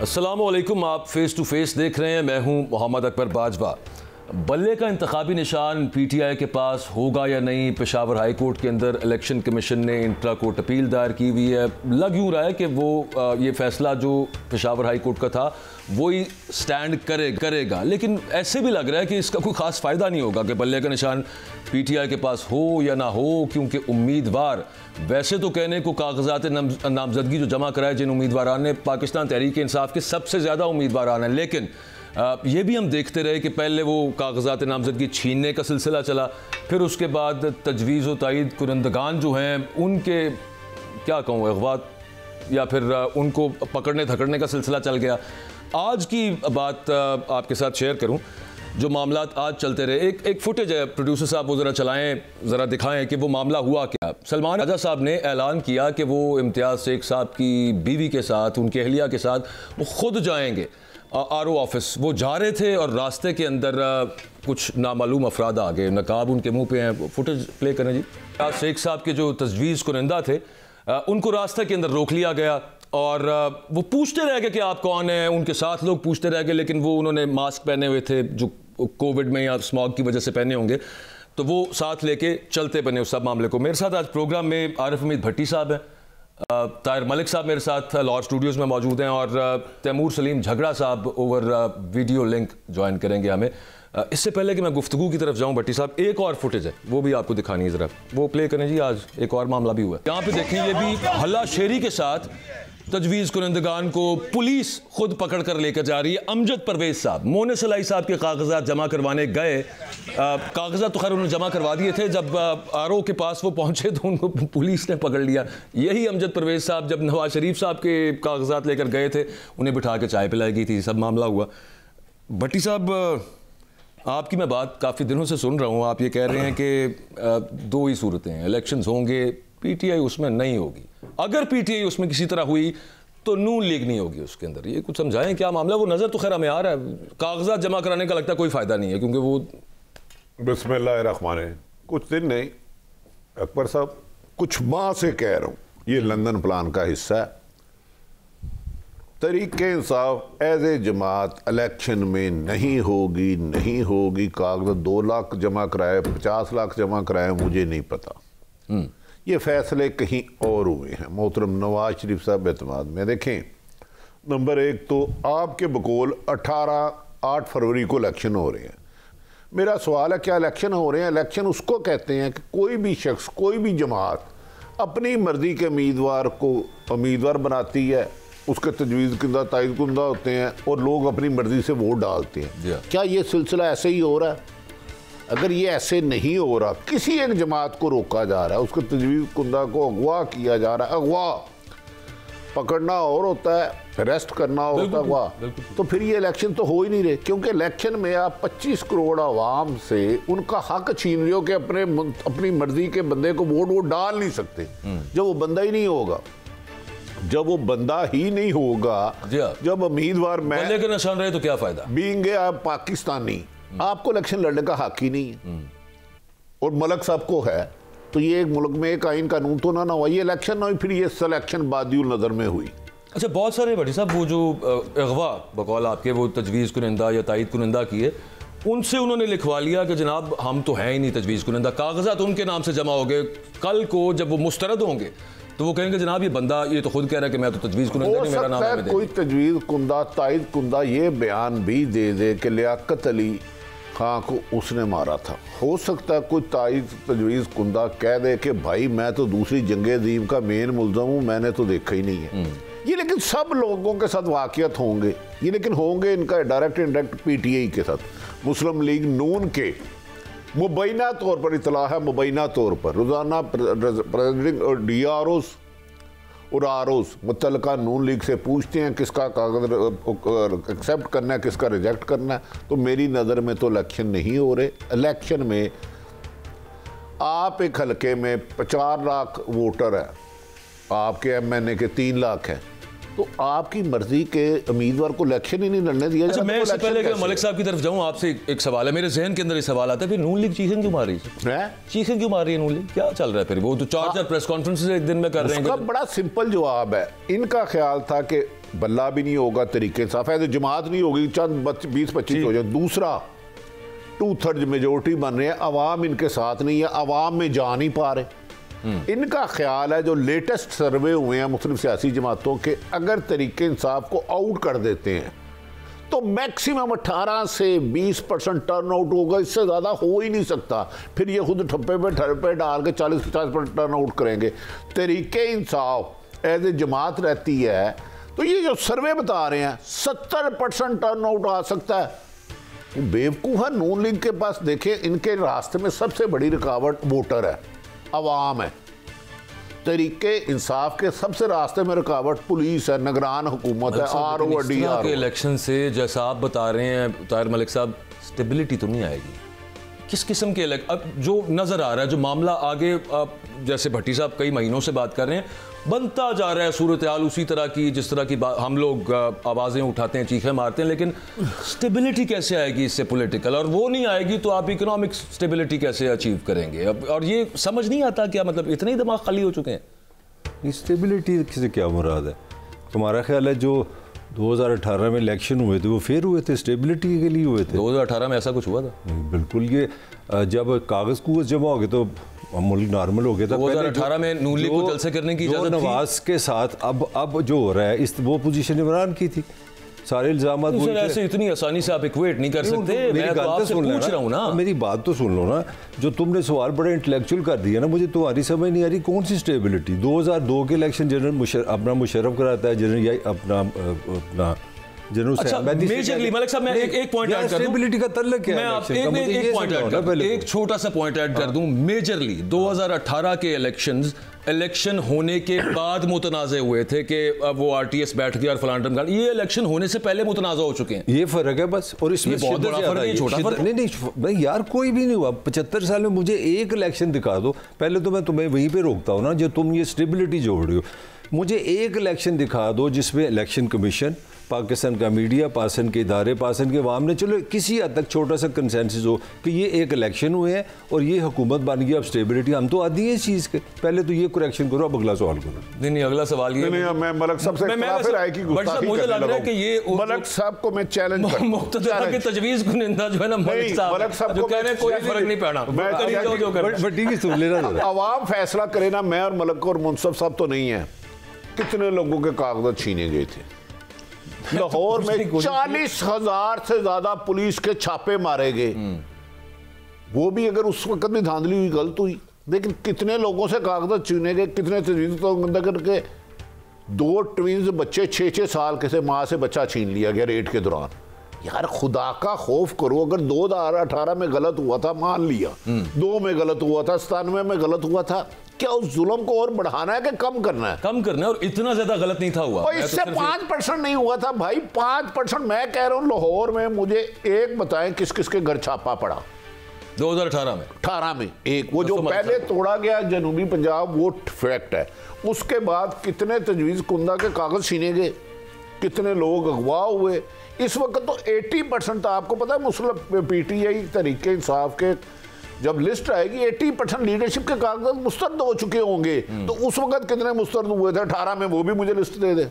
अस्सलामुअलैकुम, आप face to face देख रहे हैं। मैं हूं मोहम्मद अकबर बाजवा। बल्ले का इंतखाबी निशान पीटीआई के पास होगा या नहीं? पेशावर हाई कोर्ट के अंदर इलेक्शन कमीशन ने इंट्रा कोर्ट अपील दायर की हुई है। लग यूँ रहा है कि वो ये फैसला जो पेशावर हाई कोर्ट का था वही स्टैंड करेगा, लेकिन ऐसे भी लग रहा है कि इसका कोई ख़ास फ़ायदा नहीं होगा कि बल्ले का निशान पीटीआई के पास हो या ना हो, क्योंकि उम्मीदवार वैसे तो कहने को कागजात नामजदगी जो जमा कराए जिन उम्मीदवार ने पाकिस्तान तहरीक इंसाफ के सबसे ज़्यादा उम्मीदवार हैं, लेकिन ये भी हम देखते रहे कि पहले वो कागजात नामजदगी छीनने का सिलसिला चला, फिर उसके बाद तजवीज़ व तायद कुरंदगान जो हैं उनके क्या कहूँ अगवा या फिर उनको पकड़ने धकड़ने का सिलसिला चल गया। आज की बात आपके साथ शेयर करूँ, जो मामलात आज चलते रहे। एक फुटेज है, प्रोड्यूसर साहब वो ज़रा चलाएं, ज़रा दिखाएं कि वो मामला हुआ क्या। सलमान राजा साहब ने ऐलान किया कि वो इम्तियाज़ शेख साहब की बीवी के साथ, उनकी अहलिया के साथ वो खुद जाएंगे आरओ ऑफिस। वो जा रहे थे और रास्ते के अंदर कुछ नामालूम अफराद आ गए, नकाब उनके मुंह पे हैं। फुटेज प्ले करें जी। शेख साहब के जो तजवीज़ कुरिंदा थे उनको रास्ते के अंदर रोक लिया गया और वो पूछते रह गए कि आप कौन हैं। उनके साथ लोग पूछते रह गए, लेकिन वो उन्होंने मास्क पहने हुए थे जो कोविड में या स्मॉग की वजह से पहने होंगे, तो वो साथ लेके चलते बने उस सब मामले को। मेरे साथ आज प्रोग्राम में आरिफ हमीद भट्टी साहब हैं, ताहिर मलिक साहब मेरे साथ लाहौर स्टूडियोज़ में मौजूद हैं और तैमूर सलीम झगड़ा साहब ओवर वीडियो लिंक ज्वाइन करेंगे हमें। इससे पहले कि मैं गुफ्तगू की तरफ जाऊं, भट्टी साहब एक और फुटेज है वो भी आपको दिखानी है, ज़रा वो प्ले करें जी। आज एक और मामला भी हुआ है, यहाँ पे देखिए। ये भी हल्ला शेरी के साथ तजवीज़ कुरिंदगान को पुलिस खुद पकड़ कर लेकर जा रही है। अमजद परवेज साहब मोने सलाई साहब के कागजात जमा करवाने गए, कागजात तो खैर उन्होंने जमा करवा दिए थे, जब आरओ के पास वो पहुंचे तो उनको पुलिस ने पकड़ लिया। यही अमजद परवेज साहब जब नवाज शरीफ साहब के कागजात लेकर गए थे, उन्हें बिठा के चाय पिलाई गई थी, सब मामला हुआ। भट्टी साहब, आपकी मैं बात काफ़ी दिनों से सुन रहा हूँ, आप ये कह रहे हैं कि दो ही सूरतें हैं, इलेक्शंस होंगे, पीटीआई उसमें नहीं होगी। अगर पीटीआई उसमें किसी तरह हुई तो नून लीग नहीं होगी उसके अंदर। ये कुछ समझाएं क्या मामला? वो नज़र तो खैर हमें आ रहा है, कागजात जमा कराने का लगता है कोई फ़ायदा नहीं है, क्योंकि वो बिस्मिल्लाहिर्रहमानिर्रहीम। कुछ दिन नहीं अकबर साहब, कुछ माह से कह रहा हूँ, ये लंदन प्लान का हिस्सा है। Tehreek Insaf as a Jamaat election में नहीं होगी। कागजात 2 लाख जमा कराए, 50 लाख जमा कराए, मुझे नहीं पता। ये फैसले कहीं और हुए हैं मोहतरम नवाज शरीफ साहब एतमाद में। देखें, नंबर 1 तो आपके बकौल 8 फरवरी को इलेक्शन हो रहे हैं। मेरा सवाल है, क्या इलेक्शन हो रहे हैं? इलेक्शन उसको कहते हैं कि कोई भी शख्स, कोई भी जमात अपनी मर्जी के उम्मीदवार को उम्मीदवार बनाती है, उसके तजवीज़ कुंदा तायद कुंदा होते हैं और लोग अपनी मर्जी से वोट डालते हैं। क्या ये सिलसिला ऐसे ही हो रहा है? अगर ये ऐसे नहीं हो रहा, किसी एक जमात को रोका जा रहा है, उसके तजवीज़ कुंदा को अगवा किया जा रहा है, अगवा पकड़ना और होता है, अरेस्ट करना और होता है अगवा, तो फिर ये इलेक्शन तो हो ही नहीं रहे। क्योंकि इलेक्शन में आप 25 करोड़ आवाम से उनका हक छीन रहे हो कि अपनी मर्जी के बंदे को वोट डाल नहीं सकते जब वो बंदा ही नहीं होगा। जब वो बंदा ही नहीं होगा, जब उम्मीदवार मैं लेकर निशान रहे तो क्या फायदा? बीइंग आप पाकिस्तानी, आपको इलेक्शन लड़ने का हक ही नहीं है और मलक साहब को है, तो ये एक मुल्क में एक आइन कानून तो ना हुआ, ये इलेक्शन ना हुई, फिर ये सिलेक्शन बादियुल नज़र में हुई। अच्छा, बहुत सारे भट्टी साहब वो जो अगवा बकौल आपके वो तजवीज़ कुरिंदा या तायद कुरिंदा किए, उनसे उन्होंने लिखवा लिया कि जनाब हम तो हैं ही नहीं तजवीज़ कुरिंदा, कागजात उनके नाम से जमा हो गए। कल को जब वो मुस्तरद होंगे तो वो कहेंगे जनाब ये बंदा ये तो खुद कह रहा है कि मैं तो तजवीज़ कुरिंदा नहीं, मेरा नाम है। कोई तजवीज़ कुंदा तायद कुंदा ये बयान भी दे दे कि लियाकत अली खां को उसने मारा था। हो सकता है कोई तायद तजवीज़ कुंदा कह दे कि भाई मैं तो दूसरी जंगे अज़ीम का मेन मुल्ज़म हूँ, मैंने तो देखा ही नहीं है ये। लेकिन सब लोगों के साथ वाक़ियत होंगे ये, लेकिन होंगे इनका डायरेक्ट इंडायरेक्ट पीटीआई के साथ, मुस्लिम लीग नून के मुबैना तौर पर इतला है, मुबैना तौर पर रोज़ाना प्रेसिडेंट और DROs और ROs मुतल्लिका नून लीग से पूछते हैं किसका कागज एक्सेप्ट करना है, किसका रिजेक्ट करना है। तो मेरी नज़र में तो इलेक्शन नहीं हो रहे। इलेक्शन में आप एक हलके में 50 लाख वोटर है, आपके MNA के 3 लाख हैं, तो आपकी मर्जी के उम्मीदवार को इलेक्शन ही नहीं लड़ने दिया जाता। मैं इससे पहले कि मलिक साहब की तरफ जाऊं, आपसे एक सवाल है, मेरे जहन के अंदर ये सवाल आता है, फिर नून लीग चीखें क्यों मार रही है? चीखें क्यों मार रही है नून लीग? क्या चल रहा है फिर? वो तो 4 प्रेस कॉन्फ्रेंसेस एक दिन में कर रहे हैं। उसका बड़ा सिंपल जवाब है, इनका ख्याल था कि बल्ला भी नहीं होगा, तरीके इंसाफ है, जमात नहीं होगी, चंद 20-25 हो जाए। दूसरा, 2/3 मेजोरिटी बन रहे हैं, अवाम इनके साथ नहीं है, अवाम में जा नहीं पा रहे। इनका ख्याल है, जो लेटेस्ट सर्वे हुए हैं मुख्तलिफ सियासी जमातों के, अगर तरीके इंसाफ को आउट कर देते हैं तो मैक्सिमम 18 से 20% टर्न आउट होगा, इससे ज़्यादा हो ही नहीं सकता। फिर ये खुद ठप्पे डाल के 40-50% टर्न आउट करेंगे। तरीके इंसाफ एज ए जमात रहती है तो ये जो सर्वे बता रहे हैं 70% टर्न आउट आ सकता है। बेवकूफ़ है नून लीग के पास। देखें, इनके रास्ते में सबसे बड़ी रुकावट वोटर है, अवाम है। तरीके इंसाफ के सबसे रास्ते में रुकावट पुलिस है, निगरान हुकूमत है, ROD। इलेक्शन से जैसा आप बता रहे हैं ताहिर मलिक साहब, स्टेबिलिटी तो नहीं आएगी। किस किस्म के अब जो नज़र आ रहा है, जो मामला आगे, जैसे भट्टी साहब कई महीनों से बात कर रहे हैं, बनता जा रहा है सूरत हाल उसी तरह की जिस तरह की हम लोग आवाज़ें उठाते हैं, चीखें मारते हैं, लेकिन स्टेबिलिटी कैसे आएगी इससे पॉलिटिकल? और वो नहीं आएगी तो आप इकोनॉमिक स्टेबिलिटी कैसे अचीव करेंगे? और ये समझ नहीं आता क्या, मतलब इतने ही दिमाग खाली हो चुके हैं। स्टेबिलिटी से क्या मुराद है? तुम्हारा ख्याल है जो 2018 में इलेक्शन हुए थे वो फेयर हुए थे, स्टेबिलिटी के लिए हुए थे? 2018 में ऐसा कुछ हुआ था? बिल्कुल। ये जब कागज़ जमा हो गए तो मुल्क नॉर्मल हो गया था। 2018 में नून लीग को जलसे करने की इजाज़त थी नवाज के साथ। अब जो हो रहा है, इस वो पोजीशन इमरान की थी। सारे इल्जाम ऐसे इतनी आसानी से आप इक्वेट नहीं कर सकते। मैं तो आपसे पूछ रहा हूं ना, मेरी बात तो सुन लो ना। जो तुमने सवाल बड़ा इंटेलेक्चुअल कर दिया ना, मुझे तुम्हारी समझ नहीं आ रही। कौन सी स्टेबिलिटी? 2002 के इलेक्शन जनरल अपना मुशर्रफ कराता है, जनरल अपना अच्छा, मेजरली मलिक साहब मैं एक पॉइंट ऐड कर दूं। का तल्लुक क्या है? मैं एक छोटा सा पॉइंट ऐड कर दूं। मेजरली 2018 के इलेक्शन होने के बाद मुतनाज़े हुए थे कि वो RTS बैठ गया और फलान। ये इलेक्शन होने से पहले मुतनाज़ा हो चुके हैं। ये फर्क है बस। और इसमें बहुत बड़ा फर्क है, छोटा फर्क नहीं यार, कोई भी नहीं हुआ 75 साल में। मुझे एक इलेक्शन दिखा दो, पहले तो मैं तुम्हें वहीं पे रोकता हूँ ना, जो तुम ये स्टेबिलिटी जोड़ रही हो। मुझे एक इलेक्शन दिखा दो जिसमें इलेक्शन कमीशन, पाकिस्तान का मीडिया, पाकिस्तान के इदारे, पाकिस्तान के अवाम ने चलो किसी हद तक छोटा सा कंसेंसस हो कि ये एक इलेक्शन हुए हैं और ये हुकूमत बन गई, अब स्टेबिलिटी। हम तो आदि हैं इस चीज़ के। पहले तो ये करेक्शन करो, अब अगला सवाल करो। नहीं, अगला सवाल ये मैं मलिक साहब से मुझे लग रहा है कि ये मलिक साहब को मैं चैलेंज मुख्तदर की तजवीज़ कुनिंदा जो है ना, मलिक साहब जो कह रहे हैं कोई फर्क नहीं पड़ा। अवाम फैसला करे ना। मैं और मलिक और मुनसफ साहब तो नहीं है। कितने लोगों के कागजात छीने गए थे लाहौर में? 40,000 से ज्यादा पुलिस के छापे मारे गए। वो भी अगर उस वक्त में धांधली हुई, गलत हुई, लेकिन कितने लोगों से कागजात छीने गए, कितने तजवीज़ तो करके 2 ट्विंस बच्चे 6-6 साल के से माँ से बच्चा छीन लिया गया रेड के दौरान। यार खुदा का खौफ करो। अगर 2018 में गलत हुआ था मान लिया, 2 में गलत हुआ था, 97 में गलत हुआ था, क्या उस जुल्म को और बढ़ाना है कि कम करना है? कम करना है। और इतना ज्यादा गलत नहीं था हुआ। और इससे 5% नहीं हुआ था भाई, 5%। मैं कह रहा हूं लाहौर में मुझे एक बताएं किस किस के घर छापा पड़ा 2018 में? 18 में एक वो जो पहले तोड़ा गया जनूबी पंजाब, वो फैक्ट है। उसके बाद कितने तजवीज़ कुंदा के कागज छीने गए, कितने लोग अगवा हुए। इस वक्त तो 80% था। आपको पता है मुस्लिम PTI तरीके इंसाफ के जब लिस्ट आएगी 80% लीडरशिप के कागजात मुस्तरद हो चुके होंगे। तो उस वक्त कितने मुस्तरद हुए थे 18 में? वो भी मुझे लिस्ट दे दे।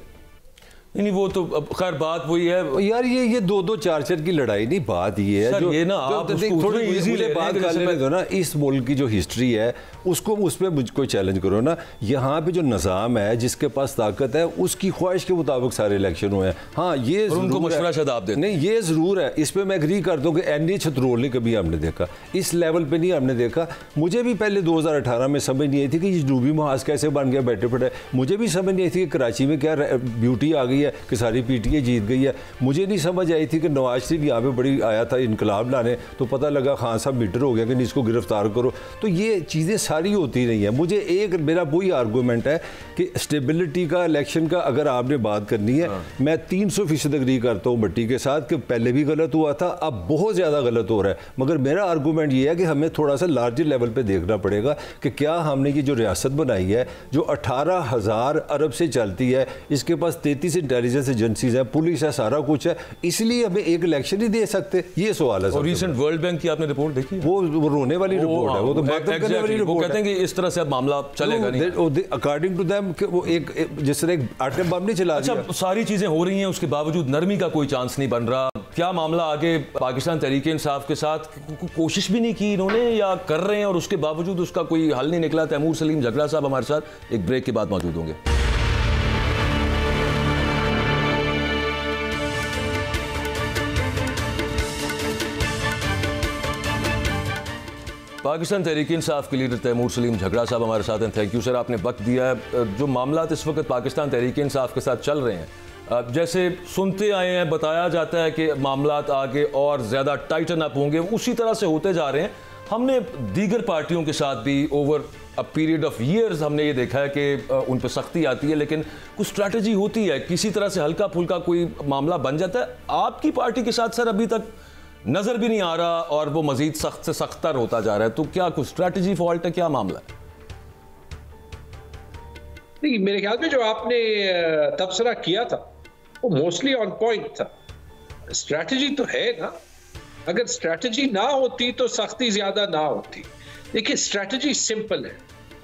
नहीं, वो तो अब खैर बात वही है यार। ये 2-2 4-4 की लड़ाई नहीं, बात ये है जो ये ना आप थोड़ी इजीली बात कर लेने दो ना। इस मुल्क की जो हिस्ट्री है उसको, उस पर मुझको चैलेंज करो ना। यहाँ पे जो निज़ाम है, जिसके पास ताकत है, उसकी ख्वाहिश के मुताबिक सारे इलेक्शन हुए हैं। हाँ, ये उनको मशवरा शायद आप देते नहीं, ये ज़रूर है। इस पर मैं एग्री करता हूँ कि NA छतरोल कभी हमने देखा, इस लेवल पर नहीं हमने देखा। मुझे भी पहले 2018 में समझ नहीं आई थी कि ये जनूबी महाज कैसे बन गया बैठे पड़े। मुझे भी समझ नहीं आई थी कि कराची में क्या ब्यूटी आ गई है कि सारी PTI जीत गई है। मुझे नहीं समझ आई थी कि नवाज शरीफ यहाँ पे बड़ी आया था इनकलाब लाने, तो पता लगा खान साहब मीटर हो गया कि इसको गिरफ्तार करो। तो ये चीज़ें सारी होती रही हैं। मुझे एक मेरा वही आर्गूमेंट है कि स्टेबिलिटी का, इलेक्शन का अगर आपने बात करनी है, मैं 300% एग्री करता हूँ भट्टी के साथ कि पहले भी गलत हुआ था, अब बहुत ज़्यादा गलत हो रहा है। मगर मेरा आर्गूमेंट ये है कि हमें थोड़ा सा लार्जर लेवल पर देखना पड़ेगा कि क्या हमने ये जो रियासत बनाई है, जो 18,000 अरब से चलती है, इसके पास 33 इंटेलिजेंस एजेंसीज है, पुलिस है, सारा कुछ है, इसलिए हमें एक इलेक्शन ही दे सकते, ये सवाल है। और रिसेंट वर्ल्ड बैंक की आपने रिपोर्ट देखी है? वो रोने वाली रिपोर्ट है, वो तो बात करने वाली रिपोर्ट है। कहते हैं कि इस तरह से अब मामला चलेगा नहीं, अकॉर्डिंग टू देम वो एक जिस तरह आटम बम नहीं चला दिया। अच्छा, सारी चीजें हो रही हैं, उसके बावजूद नरमी का कोई चांस नहीं बन रहा। क्या मामला आगे पाकिस्तान तहरीक इंसाफ के साथ कोशिश भी नहीं की इन्होंने, या कर रहे हैं और उसके बावजूद उसका कोई हल नहीं निकला? तैमूर सलीम झगड़ा साहब हमारे साथ एक ब्रेक के बाद मौजूद होंगे। पाकिस्तान तहरीक इंसाफ के लीडर तैमूर सलीम झगड़ा साहब हमारे साथ हैं। थैंक यू सर, आपने वक्त दिया है। जो मामला इस वक्त पाकिस्तान तहरीक इंसाफ के साथ चल रहे हैं, जैसे सुनते आए हैं, बताया जाता है कि मामला आगे और ज़्यादा टाइटन अप होंगे, उसी तरह से होते जा रहे हैं। हमने दीगर पार्टियों के साथ भी over a period of years हमने ये देखा है कि उन पर सख्ती आती है, लेकिन कुछ स्ट्रैटेजी होती है, किसी तरह से हल्का फुल्का कोई मामला बन जाता है। आपकी पार्टी के साथ सर अभी तक नज़र भी नहीं आ रहा और वो मजीद सख्त से सख्तर होता जा रहा है, तो क्या कुछ स्ट्रैटेजी फॉल्ट है, क्या मामला है? नहीं, मेरे ख्याल में जो आपने तबसरा किया था वो मोस्टली ऑन पॉइंट था। स्ट्रैटेजी तो है ना, अगर स्ट्रैटेजी ना होती तो सख्ती ज्यादा ना होती। देखिए, स्ट्रैटेजी सिंपल है,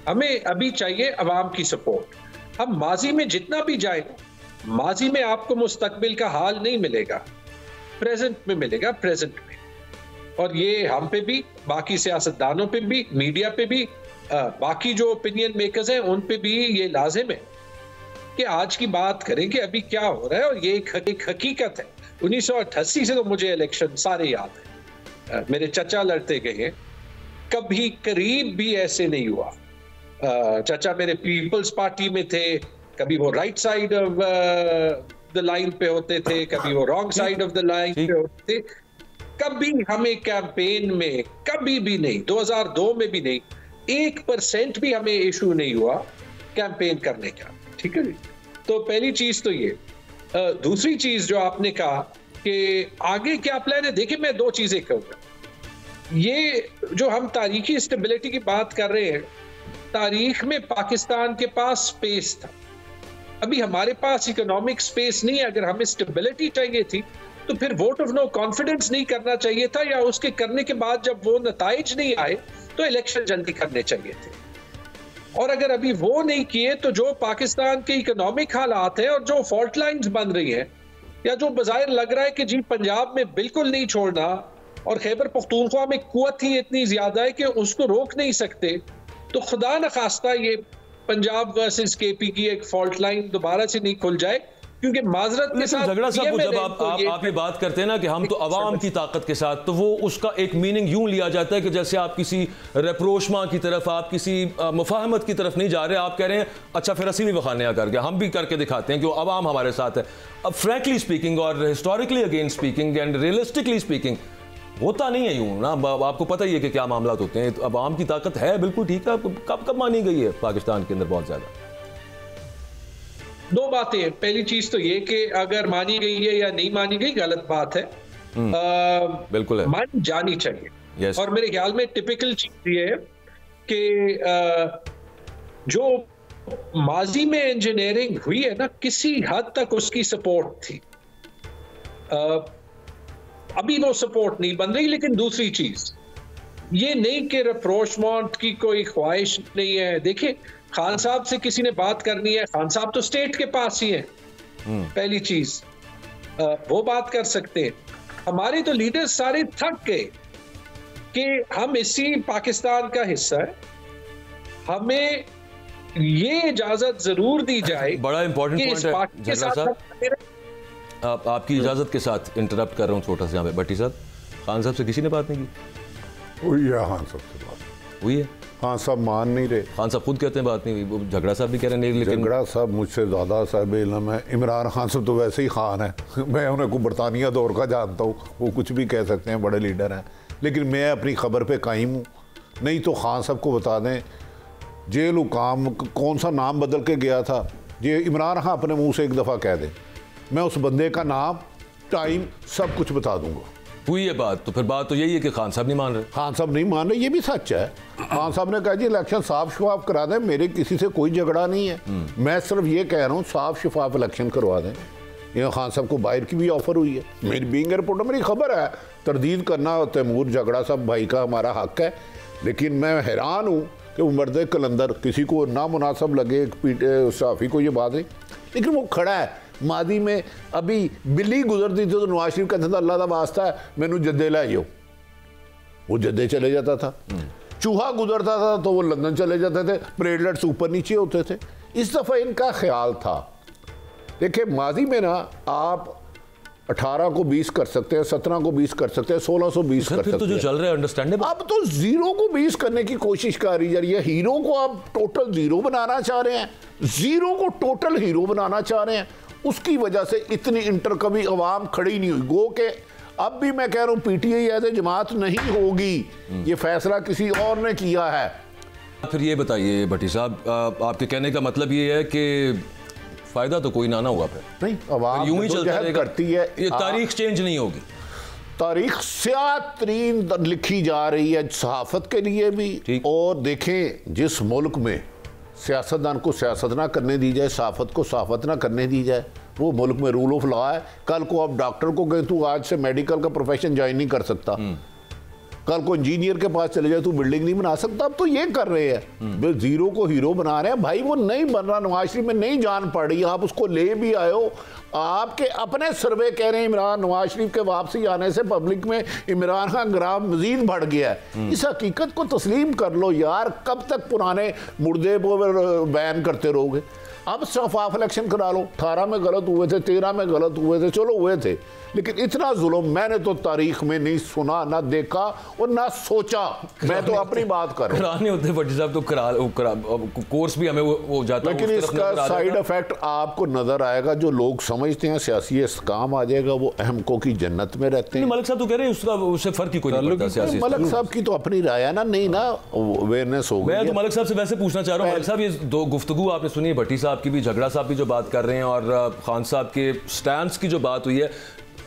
हमें अभी चाहिए अवाम की सपोर्ट। हम माजी में जितना भी जाए, माजी में आपको मुस्तकबिल का हाल नहीं मिलेगा, प्रेजेंट में मिलेगा, प्रेजेंट में। और ये हम पे भी, बाकी सियासतदानों पे भी, मीडिया पे भी, बाकी जो ओपिनियन मेकर्स हैं उन पे भी ये लाजिम है कि आज की बात करें कि अभी क्या हो रहा है। और ये एक हकीकत है। 1988 से तो मुझे इलेक्शन सारे याद है, मेरे चचा लड़ते गए हैं, कभी करीब भी ऐसे नहीं हुआ। चचा मेरे पीपल्स पार्टी में थे, कभी वो right side of the line पे होते थे, कभी वो wrong side of the line पे होते थे। कभी हमें कैंपेन में कभी भी नहीं, 2002 में भी नहीं, 1% भी हमें इशू नहीं हुआ कैंपेन करने का। ठीक है जी, तो पहली चीज तो ये। दूसरी चीज जो आपने कहा कि आगे क्या प्लान है, देखिए मैं दो चीजें कहूंगा। ये जो हम तारीखी स्टेबिलिटी की बात कर रहे हैं, तारीख में पाकिस्तान के पास स्पेस था, अभी हमारे पास इकोनॉमिक स्पेस नहीं है। अगर हमें स्टेबिलिटी चाहिए थी तो फिर वोट ऑफ नो कॉन्फिडेंस नहीं करना चाहिए था, या उसके करने के बाद जब वो नताइज नहीं आए तो इलेक्शन जल्दी करने चाहिए थे। और अगर अभी वो नहीं किए तो जो पाकिस्तान के इकोनॉमिक हालात हैं और जो फॉल्ट लाइंस बन रही हैं, या जो बज़ाहिर लग रहा है कि जी पंजाब में बिल्कुल नहीं छोड़ना और खैबर पख्तूनख्वा में कुव्वत ही इतनी ज्यादा है कि उसको रोक नहीं सकते, तो खुदा न खास्ता ये पंजाब वर्सेस केपी की एक फॉल्ट लाइन दोबारा से नहीं खुल जाए। क्योंकि माजरत के साथ झगड़ा साहब, जब आप ये बात करते हैं ना कि हम तो अवाम की ताकत के साथ, तो वो उसका एक मीनिंग यूं लिया जाता है कि जैसे आप किसी रेप्रोशमा की तरफ, आप किसी मुफाहमत की तरफ नहीं जा रहे, आप कह रहे हैं अच्छा फिर असी भी बखानिया करके हम भी करके दिखाते हैं कि अवाम हमारे साथ है। अब फ्रैंकली स्पीकिंग और historically again speaking and realistically speaking होता नहीं है यूं ना। आपको पता ही है कि क्या मामला होते हैं। तो अवाम की ताकत है, बिल्कुल ठीक है, कब मानी गई है पाकिस्तान के अंदर बहुत ज्यादा? दो बातें। पहली चीज तो ये कि अगर मानी गई है या नहीं मानी गई गलत बात है, बिल्कुल है, मानी जानी चाहिए। yes. और मेरे ख्याल में टिपिकल चीज ये है कि जो माजी में इंजीनियरिंग हुई है ना, किसी हद तक उसकी सपोर्ट थी, अभी वो सपोर्ट नहीं बन रही। लेकिन दूसरी चीज ये नहीं कि रिप्रोचमेंट की कोई ख्वाहिश नहीं है। देखिए, खान साहब से किसी ने बात करनी है, खान साहब तो स्टेट के पास ही है, पहली चीज वो बात कर सकते हैं। हमारे तो लीडर्स सारे थक गए कि हम इसी पाकिस्तान का हिस्सा है, हमें ये इजाजत जरूर दी जाए। बड़ा इंपॉर्टेंट पॉइंट है झगड़ा साहब, आपकी इजाजत के साथ इंटरप्ट कर रहा हूँ छोटा सा यहाँ पे। भट्टी साहब, खान साहब से किसी ने बात नहीं की? हुई है खान साहब से बात, हुई है। खान साहब मान नहीं रहे। खान साहब खुद कहते हैं बात नहीं हुई, झगड़ा साहब भी कह रहे हैं। लेकिन झगड़ा साहब मुझसे ज़्यादा साहब इल्म है। इमरान खान साहब तो वैसे ही खान है, मैं उन्हें को बरतानिया दौर का जानता हूँ, वो कुछ भी कह सकते हैं, बड़े लीडर हैं। लेकिन मैं अपनी खबर पे कायम हूँ। नहीं तो खान साहब को बता दें, जेल हुकाम कौन सा नाम बदल के गया था, ये इमरान खान अपने मुँह से एक दफ़ा कह दें, मैं उस बंदे का नाम, टाइम, सब कुछ बता दूंगा। हुई है बात, तो फिर बात तो यही है कि खान साहब नहीं मान रहे। खान साहब नहीं मान रहे, ये भी सच है। खान साहब ने कहा जी इलेक्शन साफ शफाफ करा दें, मेरे किसी से कोई झगड़ा नहीं है, मैं सिर्फ ये कह रहा हूँ साफ शफाफ इलेक्शन करवा दें। यहाँ खान साहब को बाहर की भी ऑफर हुई है। मेरी बीइंग रिपोर्टर मेरी खबर है, तरदीद करना तैमूर झगड़ा साहब भाई का हमारा हक है, लेकिन मैं हैरान हूँ कि वो मर्द कलंदर, किसी को नामुनासिब लगे सहाफ़ी को ये बात है, लेकिन वो खड़ा है। मादी में अभी बिल्ली गुजरती थी तो नवाज शरीफ कहता था अल्लाह का वास्ता है मैनू जद्दे लै जाओ, वो जद्दे चले जाता था। चूहा गुजरता था तो वो लंदन चले जाते थे, परेडलेट्स ऊपर नीचे होते थे। इस दफ़ा इनका ख्याल था, देखिए मादी में ना आप 18 को 20 कर सकते हैं, 17 को 20 कर सकते हैं, 16 को 20 कर सकते हैं। तो जो चल रहा है अंडरस्टैंडेबल। अब तो 0 को 20 करने की कोशिश कर रही है। हीरो को आप टोटल 0 बनाना चाह रहे हैं, 0 को टोटल हीरो बनाना चाह रहे हैं। उसकी वजह से इतनी इंटर कभी अवाम खड़ी नहीं हुई। गो के अब भी मैं कह रहा हूँ पीटीआई ऐसे जमात नहीं होगी, ये फैसला किसी और ने किया है। फिर ये बताइए भट्टी साहब, आपके कहने का मतलब ये है कि फायदा तो कोई ना हुआ फिर नहीं, अवाम यूं ही चलता करती है, ये तारीख चेंज नहीं होगी। तारीख स्याह-तरीन लिखी जा रही है सहाफत के लिए भी। और देखें जिस मुल्क में सियासतदान को सियासत ना करने दी जाए, सहाफत को सहाफत ना करने दी जाए, वो मुल्क में रूल ऑफ लॉ है। कल को आप डॉक्टर को कहें तू आज से मेडिकल का प्रोफेशन ज्वाइन नहीं कर सकता, कल को इंजीनियर के पास चले जाए तू बिल्डिंग नहीं बना सकता। अब तो ये कर रहे हैं, 0 को हीरो बना रहे हैं। भाई वो नहीं बन रहा, नवाज शरीफ में नहीं जान पड़ रही, आप उसको ले भी आयो। आपके अपने सर्वे कह रहे हैं इमरान नवाज शरीफ के वापसी आने से पब्लिक में इमरान का ग्राफ मजीद बढ़ गया है। इस हकीकत को तस्लीम कर लो यार, कब तक पुराने मुर्दे पर बयान करते रहोगे। अब शफाफ इलेक्शन करा लो। 18 में गलत हुए थे, 13 में गलत हुए थे, चलो हुए थे, लेकिन इतना जुल्म मैंने तो तारीख में नहीं सुना, ना देखा और ना सोचा। मैं तो अपनी बात कर रहा हूं। होते भट्टी साहब तो कोर्स भी हमें वो जाता, लेकिन इसका साइड इफेक्ट आपको नजर आएगा। जो लोग समझते हैं सियासी इस्तेकाम आ जाएगा, वो अहमकों की जन्नत में रहते हैं। मलिक साहब तो कह रहे हैं उसका उससे फर्क ही कोई नहीं पड़ता सियासी। मलिक साहब की तो अपनी राय है ना, नहीं ना अवेयरनेस हो गई। मैं तो मलिक साहब से वैसे पूछना चाह रहा हूँ, मलिक साहब ये दो गुफ्तगू आपने सुनी, भट्टी साहब की भी, झगड़ा साहब भी जो बात कर रहे हैं और खान साहब के स्टैंड्स की जो बात हुई है,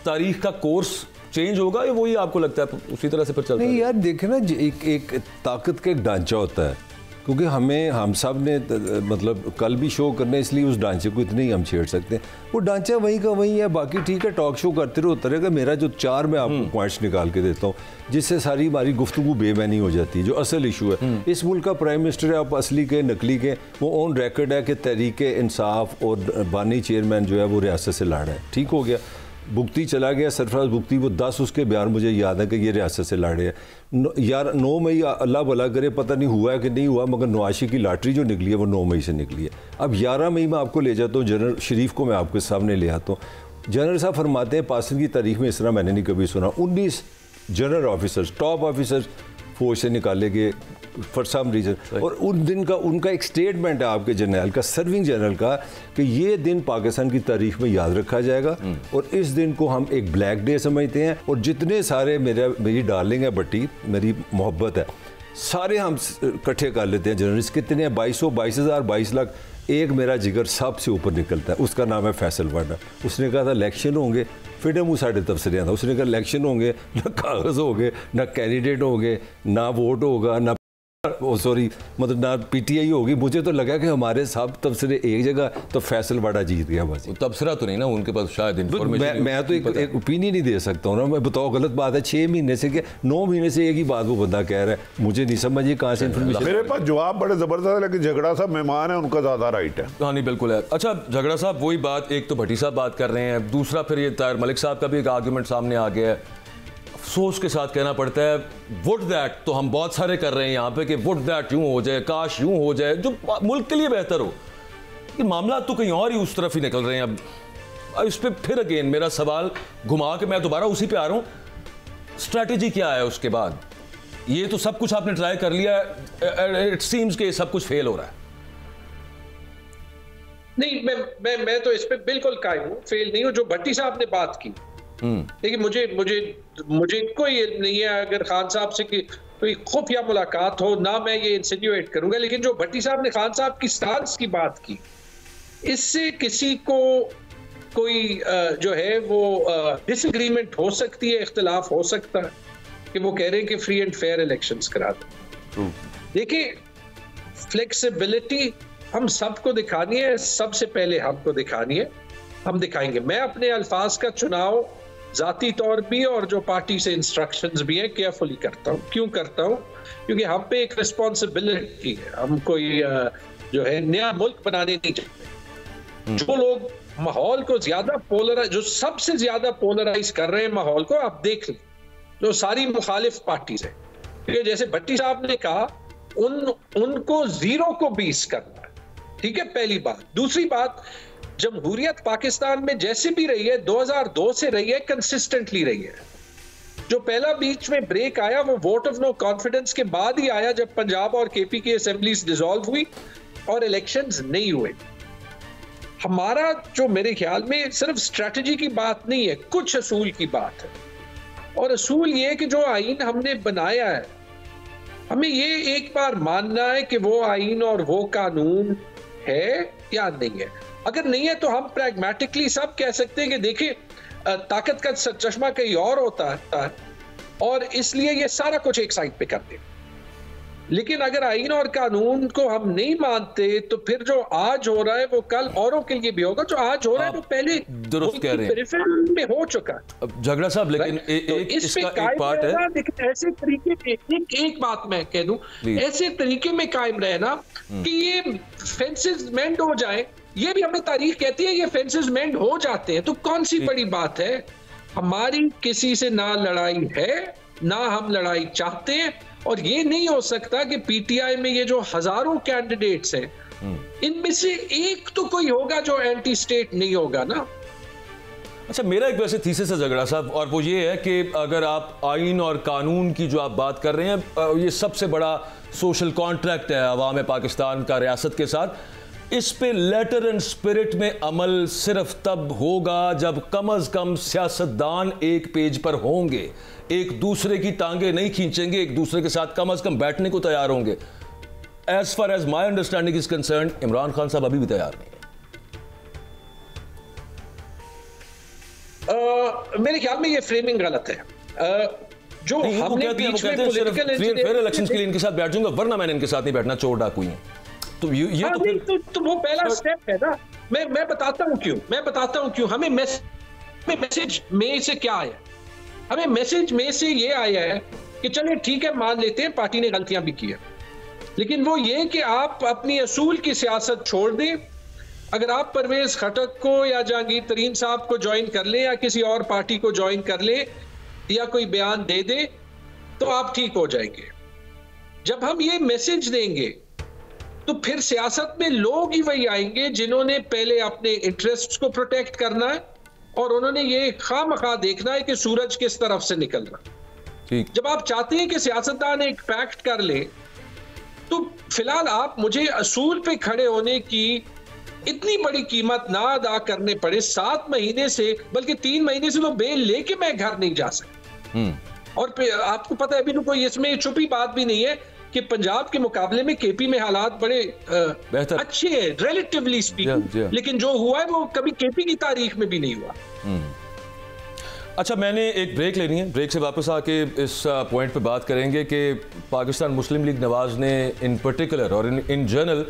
तारीख का कोर्स चेंज होगा या वही आपको लगता है उसी तरह से फिर चलता है? नहीं यार देखे ना, एक ताकत का एक ढांचा होता है, क्योंकि हम सब ने मतलब कल भी शो करने, इसलिए उस ढांचे को इतने ही हम छेड़ सकते हैं। वो ढांचा वहीं का वहीं है, बाकी ठीक है टॉक शो करते रहो, रहेगा। मेरा जो 4 मैं आपको पॉइंट्स निकाल के देता हूँ जिससे सारी हमारी गुफ्तगू बेमैनी हो जाती है। जो असल इशू है इस मुल्क का प्राइम मिनिस्टर है, आप असली के नकली के, वो ऑन रिकॉर्ड है कि तहरीक इंसाफ और बानी चेयरमैन जो है वो रियासत से लड़ रहा है। ठीक हो गया, भुगती चला गया, सरफराज भुगती, वो 10 उसके बयान मुझे याद है कि ये रियासत से लड़े हैं। यार 9 मई अल्लाह भला करे, पता नहीं हुआ है कि नहीं हुआ, मगर नवाशी की लॉटरी जो निकली है वो 9 मई से निकली है। अब 11 मई में आपको ले जाता हूँ, जनरल शरीफ को मैं आपके सामने ले आता हूँ। जनरल साहब फरमाते हैं पाकिस्तान की तारीख में इस तरह मैंने नहीं कभी सुना, 19 जनरल ऑफिसर्स, टॉप ऑफिसर्स फौज से निकाले गए फॉर सम रीजन, और उन दिन का उनका एक स्टेटमेंट है आपके जनरल का, सर्विंग जनरल का, कि ये दिन पाकिस्तान की तारीख में याद रखा जाएगा और इस दिन को हम एक ब्लैक डे समझते हैं। और जितने सारे मेरी डार्लिंग है भट्टी, मेरी मोहब्बत है, सारे हम इकट्ठे कर लेते हैं। जर्नलिस्ट कितने हैं, 2200, 22,000, 22 लाख। एक मेरा जिगर सबसे ऊपर निकलता है, उसका नाम है फैसल वाडा। उसने कहा था इलेक्शन होंगे, फिर मुँह साढ़े तबसरे था। उसने कहा इलेक्शन होंगे, ना कागज़ होंगे, ना कैंडिडेट होंगे, ना वोट होगा, ना सॉरी मतलब ना पीटीआई होगी। मुझे तो लगा कि हमारे सब तबसरे एक जगह, तो फैसल वाडा जीत गया बस। तबसरा तो नहीं ना उनके पास, शायद इन्फॉर्मेशन। मैं तो एक ओपिनियन ही दे सकता हूँ ना, मैं बताओ गलत बात है। 6 महीने से क्या 9 महीने से एक ही बात वो बंदा कह रहा है, मुझे नहीं समझ ये कहाँ से इन्फॉर्मेशन। मेरे पास जवाब बड़े जबरदस्त है, लेकिन झगड़ा साहब मेहमान है, उनका ज्यादा राइट है। हाँ नहीं बिल्कुल है। अच्छा झगड़ा साहब वही बात, एक तो भट्टी साहब बात कर रहे हैं, दूसरा फिर ये ताहिर मलिक साहब का भी एक आर्गूमेंट सामने आ गया है। अफसोस के साथ कहना पड़ता है, वुड दैट तो हम बहुत सारे कर रहे हैं यहाँ पे कि वुड दैट यूं हो जाए, काश यूं हो जाए, जो मुल्क के लिए बेहतर हो। ये मामला तो कहीं और ही उस तरफ ही निकल रहे हैं। अब इस पे फिर अगेन मेरा सवाल घुमा के मैं दोबारा उसी पे आ रहा हूँ, स्ट्रैटेजी क्या है उसके बाद? ये तो सब कुछ आपने ट्राई कर लिया, इट सीम्स के सब कुछ फेल हो रहा है। नहीं, मैं तो इस पे बिल्कुल कायम हूँ, फेल नहीं हूँ। जो भट्टी साहब ने बात की, देखिए मुझे कोई नहीं है अगर खान साहब से कोई खुफिया मुलाकात हो, ना मैं ये इंसिन्यूएट करूंगा, लेकिन जो भट्टी साहब ने खान साहब की स्टांस की बात की, इससे किसी को कोई जो है वो डिसएग्रीमेंट हो सकती है, इख्तिलाफ हो सकता है कि वो कह रहे हैं कि फ्री एंड फेयर इलेक्शंस करा दो। देखिए फ्लेक्सिबिलिटी हम सबको दिखानी है, सबसे पहले हमको दिखानी है। हम दिखाएंगे। मैं अपने अल्फाज का चुनाव जाती तौर भी और जो पार्टी से इंस्ट्रक्शंस भी है केयरफुली करता हूँ। क्यों करता हूँ? क्योंकि हम पे एक रिस्पॉन्सिबिलिटी है। हम कोई जो है नया मुल्क बनाने नहीं चाहते। जो लोग माहौल को ज्यादा जो सबसे ज्यादा पोलराइज कर रहे हैं माहौल को, आप देख लें, जो सारी मुखालिफ पार्टीज है। क्योंकि जैसे भट्टी साहब ने कहा, उनको 0 को 20 करना है। ठीक है, पहली बात। दूसरी बात, जमहूरियत पाकिस्तान में जैसे भी रही है 2002 से रही है, कंसिस्टेंटली रही है। जो पहला बीच में ब्रेक आया वो वोट ऑफ नो कॉन्फिडेंस के बाद ही आया, जब पंजाब और केपी की असेंबलीज डिसॉल्व हुई और इलेक्शंस नहीं हुए। हमारा जो मेरे ख्याल में सिर्फ स्ट्रेटजी की बात नहीं है, कुछ असूल की बात है। और असूल ये कि जो आईन हमने बनाया है, हमें ये एक बार मानना है कि वो आईन और वो कानून है या नहीं है। अगर नहीं है तो हम प्रैग्मेटिकली सब कह सकते हैं कि देखिए, ताकत का चश्मा कहीं और होता है और इसलिए ये सारा कुछ एक साइड पे करते हैं। लेकिन अगर आईन और कानून को हम नहीं मानते तो फिर जो आज हो रहा है वो कल औरों के लिए भी होगा। जो आज हो रहा है वो पहले दुरुस्त कह रहे हैं में हो चुका है। झगड़ा साहब, लेकिन इसका एक पार्ट है, लेकिन ऐसे तरीके में एक बात मैं कह दूं, ऐसे तरीके में कायम रहना कि ये फेंसेस मेंड हो जाए। ये भी हमें तारीख कहती है ये फेंसेस मेंड हो जाते हैं, तो कौन सी बड़ी बात है? हमारी किसी से ना लड़ाई है ना हम लड़ाई चाहते हैं। और ये नहीं हो सकता कि पीटीआई में ये जो हजारों कैंडिडेट्स हैं, इनमें से एक तो कोई होगा जो एंटी स्टेट नहीं होगा ना। अच्छा, मेरा एक वैसे थीसिस है झगड़ा साहब, और वो ये है कि अगर आप आईन और कानून की जो आप बात कर रहे हैं, ये सबसे बड़ा सोशल कॉन्ट्रैक्ट है अवाम पाकिस्तान का रियासत के साथ। इस पे लेटर एंड स्पिरिट में अमल सिर्फ तब होगा जब कम अज कम सियासतदान एक पेज पर होंगे, एक दूसरे की टांगे नहीं खींचेंगे, एक दूसरे के साथ कम अज कम बैठने को तैयार होंगे। As far as my understanding is concern, Imran Khan साहब अभी भी तैयार नहीं है। मेरे ख्याल में ये फ्रेमिंग गलत है। जो हमने बीच में पॉलिटिकल फेयर इलेक्शंस के लिए इनके साथ बैठ जाऊंगा, वरना मैंने इनके साथ नहीं बैठना, चोर डाकू हैं। तो ये तो वो पहला स्टेप है ना। मैं बताता हूं क्यों। हमें मैसेज में से क्या आया? हमें मैसेज में से ये आया है कि चलिए ठीक है, मान लेते हैं पार्टी ने गलतियां भी की है, लेकिन वो ये कि आप अपनी असूल की सियासत छोड़ दें। अगर आप परवेज खटक को या जहांगीर तरीन साहब को ज्वाइन कर लें या किसी और पार्टी को ज्वाइन कर लें या कोई बयान दे दें तो आप ठीक हो जाएंगे। जब हम ये मैसेज देंगे तो फिर सियासत में लोग ही वही आएंगे जिन्होंने पहले अपने इंटरेस्ट्स को प्रोटेक्ट करना है और उन्होंने ये खामखा देखना है कि सूरज किस तरफ से निकल रहा। जब आप चाहते हैं कि सियासतदान एक पैक्ट कर ले, तो फिलहाल आप मुझे असूल पे खड़े होने की इतनी बड़ी कीमत ना अदा करने पड़े। 7 महीने से, बल्कि 3 महीने से तो बेल लेके मैं घर नहीं जा सकता। और आपको पता है, अभी तो कोई इसमें छुपी बात भी नहीं है कि पंजाब के मुकाबले में केपी में हालात बड़े अच्छे हैं रिलेटिवली स्पीकिंग, लेकिन जो हुआ है वो कभी केपी की तारीख में भी नहीं हुआ। अच्छा, मैंने एक ब्रेक लेनी है, ब्रेक से वापस आके इस पॉइंट पे बात करेंगे कि पाकिस्तान मुस्लिम लीग नवाज ने इन पर्टिकुलर और in general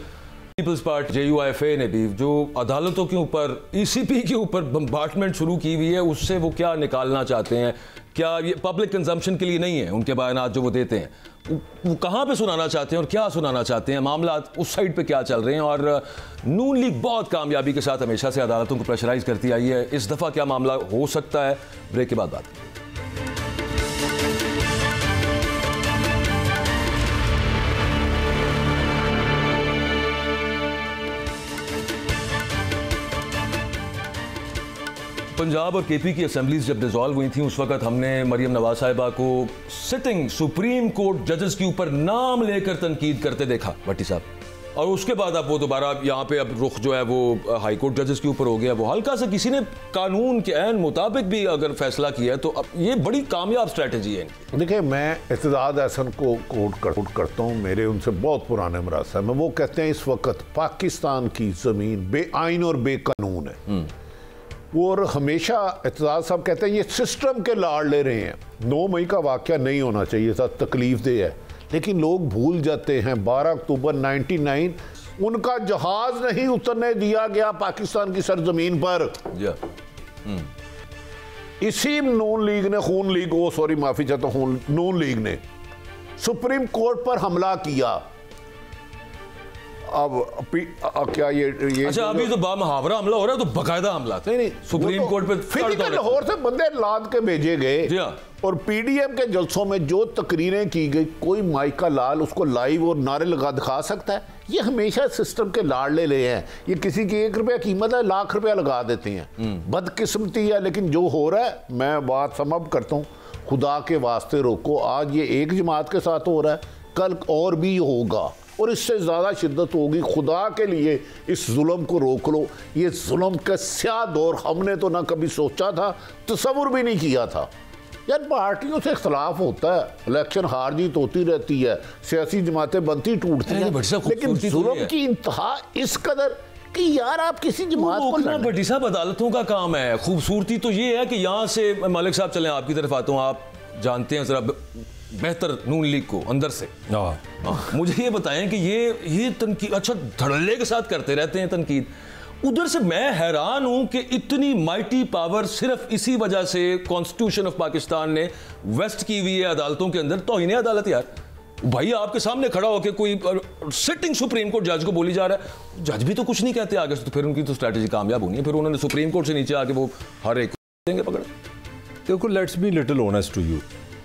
Peoples Party JUIFA ने भी जो अदालतों के ऊपर ECP के ऊपर बम्बार्टमेंट शुरू की हुई है, उससे वो क्या निकालना चाहते हैं? क्या ये पब्लिक कंजम्पशन के लिए नहीं है? उनके बयानात जो वो देते हैं वो कहाँ पे सुनाना चाहते हैं और क्या सुनाना चाहते हैं? मामला उस साइड पे क्या चल रहे हैं? और नून लीग बहुत कामयाबी के साथ हमेशा से अदालतों को प्रेशराइज करती आई है, इस दफ़ा क्या मामला हो सकता है? ब्रेक के बाद बात करें। पंजाब और केपी की असेंबलीज जब डिसॉल्व हुई थी, उस वक्त हमने मरियम नवाज साहिबा को सिटिंग सुप्रीम कोर्ट जजेस के ऊपर नाम लेकर तनकीद करते देखा, भट्टी साहब, और उसके बाद अब वो दोबारा यहाँ पे अब रुख जो है वो हाई कोर्ट जजेस के ऊपर हो गया। वो हल्का से किसी ने कानून के ऐन मुताबिक भी अगर फैसला किया तो अब ये बड़ी कामयाब स्ट्रैटेजी है इनकी। देखिए, मैं इत्तेजाद एहसन को कोट करता हूँ, मेरे उनसे बहुत पुराने मरासम है। वो कहते हैं इस वक्त पाकिस्तान की ज़मीन बेआइन और बेकानून है। वो और हमेशा इत्तेजाद साहब कहते हैं ये सिस्टम के लाड़ ले रहे हैं। 9 मई का वाक़या नहीं होना चाहिए था, तकलीफ दे है, लेकिन लोग भूल जाते हैं 12 अक्टूबर 99 उनका जहाज नहीं उतरने दिया गया पाकिस्तान की सरजमीन पर। इसी नून लीग ने माफी चाहता हूं, नून लीग ने सुप्रीम कोर्ट पर हमला किया। अब क्या ये अच्छा, अभी तो बामुहावरा हमला हो रहा है, तो बकायदा हमला नहीं सुप्रीम कोर्ट पे फिजिकल लाहौर से बंदे लाद के भेजे गए। और पीडीएम के जलसों में जो तकरीरें की गई, कोई माइका लाल उसको लाइव और नारे लगा दिखा सकता है? ये हमेशा सिस्टम के लाडले ले हैं। ये किसी की 1 रुपया कीमत है, लाख रुपया लगा देते हैं। बदकिस्मती है, लेकिन जो हो रहा है, मैं बात समझ करता हूँ, खुदा के वास्ते रोको। आज ये एक जमात के साथ हो रहा है, कल और भी होगा और इससे ज़्यादा शिद्दत होगी। खुदा के लिए इस जुल्म को रोक लो। ये जुल्म का स्याह दौर हमने तो ना कभी सोचा था, तसव्वुर भी नहीं किया था। यार पार्टियों से इख्तलाफ होता है, इलेक्शन हार जीत होती रहती है, सियासी जमातें बनती टूटती हैं, लेकिन जुल्म की इंतहा इस कदर कि यार आप किसी जमात को लड़ना। भट्टी साहब, अदालतों का काम है। खूबसूरती तो ये है कि यहाँ से मालिक साहब चलें, आपकी तरफ आता हूँ, आप जानते हैं जरा बेहतर नून लीग को अंदर से। मुझे ये बताएं कि ये तनकीद अच्छा धड़ल्ले के साथ करते रहते हैं तनकीद, उधर से मैं हैरान हूं कि इतनी माइटी पावर सिर्फ इसी वजह से कॉन्स्टिट्यूशन ऑफ पाकिस्तान ने वेस्ट की हुई है अदालतों के अंदर। तौहीन अदालत यार, भाई आपके सामने खड़ा होकर कोई सिटिंग सुप्रीम कोर्ट जज को बोली जा रहा है, जज भी तो कुछ नहीं कहते आगे से, तो फिर उनकी तो स्ट्रैटेजी कामयाब होनी है। फिर उन्होंने सुप्रीम कोर्ट से नीचे आके वो हर एक देंगे पकड़। देखो, let's be little honest to you.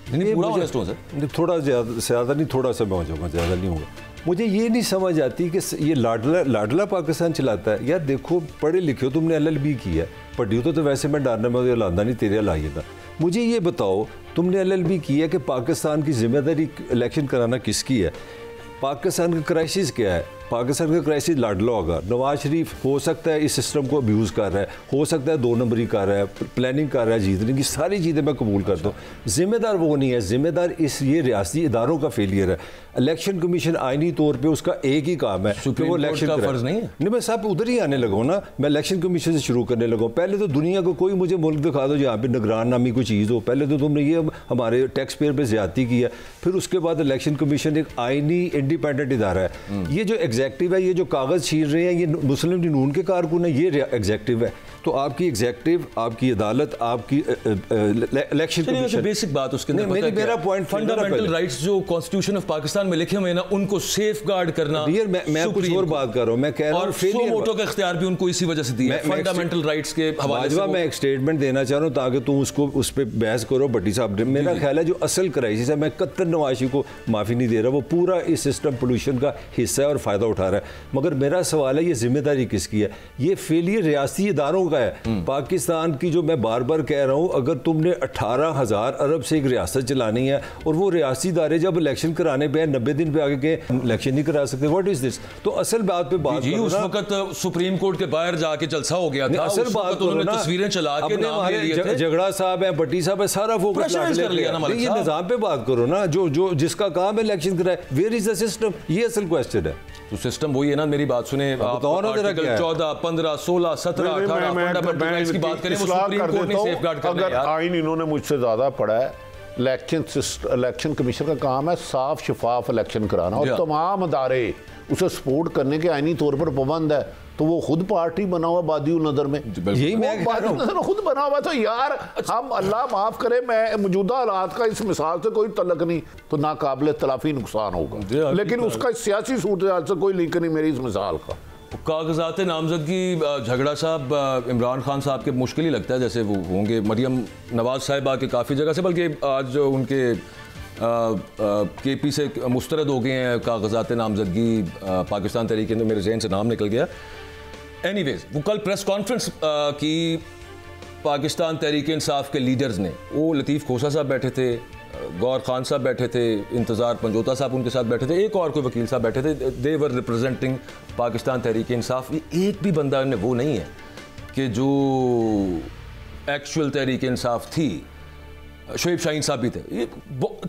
पूरा ऑनेस्ट हो सर, थोड़ा ज़्यादा नहीं, थोड़ा सा मैं हो जाऊँगा, ज़्यादा नहीं होगा। मुझे ये नहीं समझ आती कि ये लाडला पाकिस्तान चलाता है। यार देखो, पढ़े लिखे हो, तुमने LLB की है, पढ़ी हो तो वैसे मैं डालना में लादा नहीं, तेरे लाइए था। मुझे ये बताओ, तुमने LLB की है कि पाकिस्तान की जिम्मेदारी इलेक्शन कराना किसकी है? पाकिस्तान का क्राइसिस क्या है? पाकिस्तान का क्राइसिस लाडला होगा। नवाज शरीफ हो सकता है इस सिस्टम को अब्यूज़ कर रहा है, हो सकता है 2 नंबरी कर रहा है, प्लानिंग कर रहा है जीतने की, सारी चीज़ें मैं कबूल करता हूँ। जिम्मेदार वो नहीं है, जिम्मेदार ये रियासती इदारों का फेलियर है। इलेक्शन कमीशन आइनी तौर पर उसका एक ही काम है कि वो इलेक्शन का फर्ज नहीं है। नहीं, मैं साहब उधर ही आने लगा ना, मैं इलेक्शन कमीशन से शुरू करने लगा। पहले तो दुनिया को कोई मुझे मुल्क दिखा दो जहाँ पे निगरान नामी कोई चीज़ हो। पहले तो तुमने ये हमारे टैक्स पेयर पर ज्यादती की है, फिर उसके बाद इलेक्शन कमीशन एक आइनी इंडिपेंडेंट इदारा है। ये जो एग्जेक्टिव है, ये जो कागज छीन रहे हैं, ये मुस्लिम लीग नून के कारकुन है, ये एग्जेक्टिव है। तो आपकी एग्जेक्टिव, आपकी अदालत, आपकी इलेक्शन कमीशन, बेसिक बात उसके अंदर मेरा पॉइंट, फंडामेंटल राइट्स जो कॉन्स्टिट्यूशन ऑफ पाकिस्तान में लिखे हुए हैं ना, उनको सेफगार्ड करना। मैं कुछ और बात कर रहा हूं, मैं कह रहा हूं फेलियर वोटों का इख्तियार भी उनको इसी वजह से दिया, फंडामेंटल राइट्स के हवाले से। मैं एक स्टेटमेंट देना चाह रहा हूं ताकि तुम उसको उस पर बहस करो। भट्टी साहब, मेरा ख्याल है जो असल क्राइसिस है, मैं कत्तर नवाशी को माफ़ी नहीं दे रहा, वो पूरा इस सिस्टम पोल्यूशन का हिस्सा है और फ़ायदा उठा रहा है। मगर मेरा सवाल है, ये जिम्मेदारी किसकी है? ये फेलियर रियासती इदारों का है। पाकिस्तान की, जो मैं बार बार कह रहा हूँ, अगर तुमने 18,000 अरब से एक रियासत चलानी है और वो रियासती इदारे जब इलेक्शन कराने पे 90 दिन पे आगे गए, इलेक्शन नहीं करा सकते, व्हाट इज दिस? तो असल बात पे बात उस वक्त सुप्रीम कोर्ट के बाहर जाके जलसा हो गया था। असल बात उन्होंने तस्वीरें चला के नाम ले लिए थे। झगड़ा साहब है, भट्टी साहब है, सारा फोकस कर लिया ना। ये निजाम पे बात करो ना, जो जिसका काम है इलेक्शन कराए। Where is the system? ये असल क्वेश्चन है। तो सिस्टम वही है ना, मेरी बात सुने, 14, 15, 16, 17, 18 फंडामेंटल राइट्स की बात करें, वो सुप्रीम कोर्ट ने सेफगार्ड करना है। अगर आइन इन्होंने मुझसे ज्यादा पढ़ा है, इलेक्शन कमीशन का काम है साफ शफाफ इलेक्शन कराना, और तमाम अदारे उसे सपोर्ट करने के आइनी तौर पर पाबंद है। तो वो खुद पार्टी बना हुआ बादियुल नजर में, यही मैं खुद बना हुआ। तो यार हम, अल्लाह माफ करे, मैं मौजूदा हालात का इस मिसाल से कोई तल्लक नहीं, तो नाकाबिल तलाफी नुकसान होगा, लेकिन उसका सियासी सूरत से कोई लिंक नहीं मेरी इस मिसाल का। कागजात नामजदगी झगड़ा साहब इमरान खान साहब के मुश्किल ही लगता है, जैसे वो होंगे मरियम नवाज साहिबा के काफ़ी जगह से, बल्कि आज उनके KP से मुस्तरद हो गए हैं कागजात नामजदगी पाकिस्तान तहरीक, मेरे जहन से नाम निकल गया। एनीवेज, वो कल प्रेस कॉन्फ्रेंस की पाकिस्तान तहरीक इंसाफ के लीडर्स ने, वो लतीफ़ खोसा साहब बैठे थे, गौर खान साहब बैठे थे, इंतज़ार पंजोता साहब उनके साथ बैठे थे, एक और कोई वकील साहब बैठे थे, दे वर रिप्रेजेंटिंग पाकिस्तान तहरीक इंसाफ। ये एक भी बंदा इनमें वो नहीं है कि जो एक्चुअल तहरीक इंसाफ थी। शोएब शाहीन साहब भी थे, ये